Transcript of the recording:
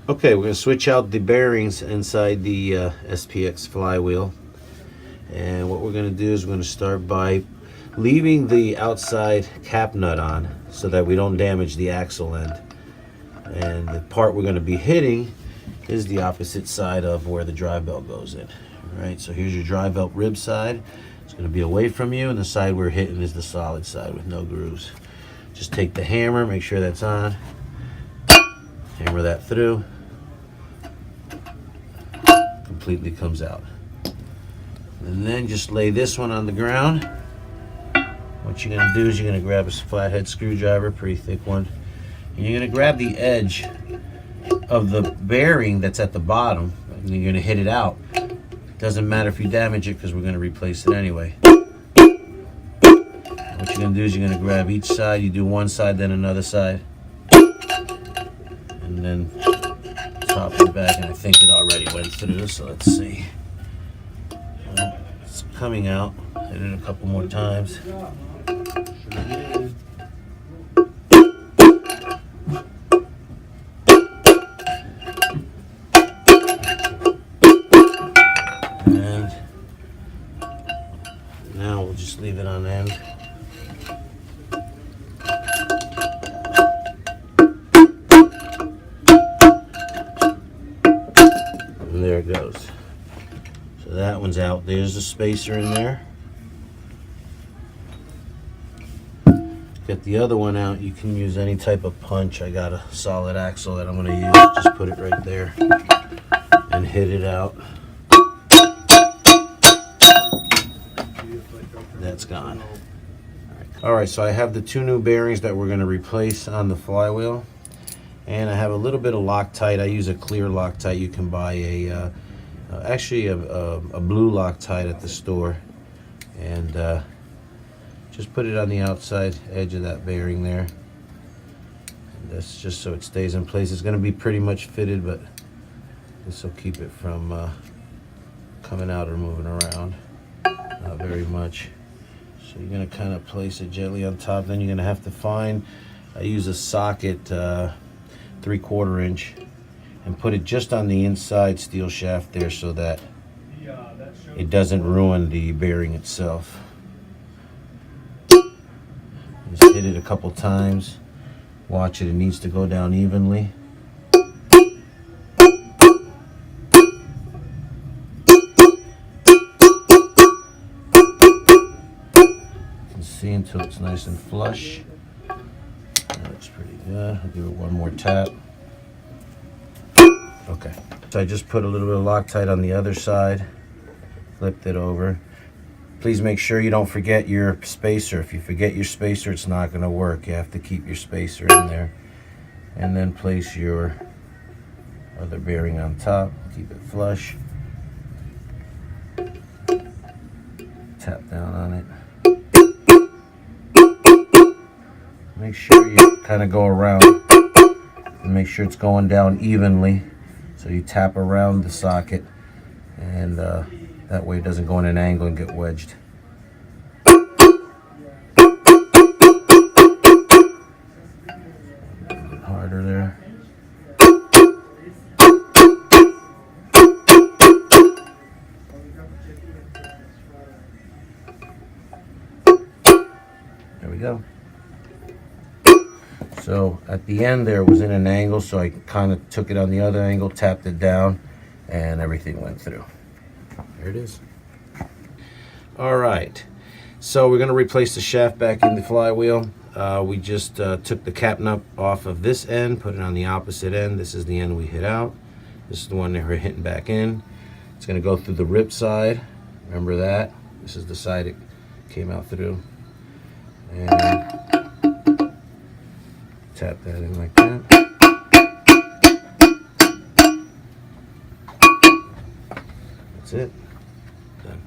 Okay, we're going to switch out the bearings inside the SPX flywheel. And what we're going to do is we're going to start by leaving the outside cap nut on so that we don't damage the axle end. And the part we're going to be hitting is the opposite side of where the drive belt goes in. All right, so here's your drive belt rib side. It's going to be away from you, and the side we're hitting is the solid side with no grooves. Just take the hammer, make sure that's on, hammer that through, completely comes out. And then just lay this one on the ground. What you're going to do is you're going to grab a flathead screwdriver, pretty thick one, and you're going to grab the edge of the bearing that's at the bottom, and you're going to hit it out. Doesn't matter if you damage it because we're going to replace it anyway. What you're going to do is you're going to grab each side. You do one side, then another side, and then top and back. And I think it already went through, so let's see. Well, it's coming out. Hit it a couple more times. And now we'll just leave it on end. And there it goes. So that one's out. There's a spacer in there. Get the other one out. You can use any type of punch. I got a solid axle that I'm going to use. Just put it right there and hit it out. That's gone. All right, so I have the two new bearings that we're going to replace on the flywheel, and I have a little bit of Loctite. I use a clear Loctite. You can buy actually a blue Loctite at the store, and just put it on the outside edge of that bearing there. And that's just so it stays in place. It's going to be pretty much fitted, but this will keep it from coming out or moving around. Not very much. So you're going to kind of place it gently on top. Then you're going to have to find, I use a socket 3/4 inch, and put it just on the inside steel shaft there so that it doesn't ruin the bearing itself. Just hit it a couple times. Watch it, it needs to go down evenly. See until it's nice and flush. That looks pretty good. I'll give it one more tap. Okay, so I just put a little bit of Loctite on the other side, flipped it over. Please make sure you don't forget your spacer. If you forget your spacer, it's not going to work. You have to keep your spacer in there. And then place your other bearing on top. Keep it flush. Tap down on it. Make sure you kind of go around and make sure it's going down evenly. So you tap around the socket, and that way it doesn't go in an angle and get wedged. A bit harder there. There we go. So at the end there, it was in an angle, so I kind of took it on the other angle, tapped it down, and everything went through. There it is. All right, so we're going to replace the shaft back in the flywheel. We just took the cap nut off of this end, put it on the opposite end. This is the end we hit out. This is the one that we're hitting back in. It's going to go through the rip side. Remember that. This is the side it came out through. And tap that in like that. That's it. Done.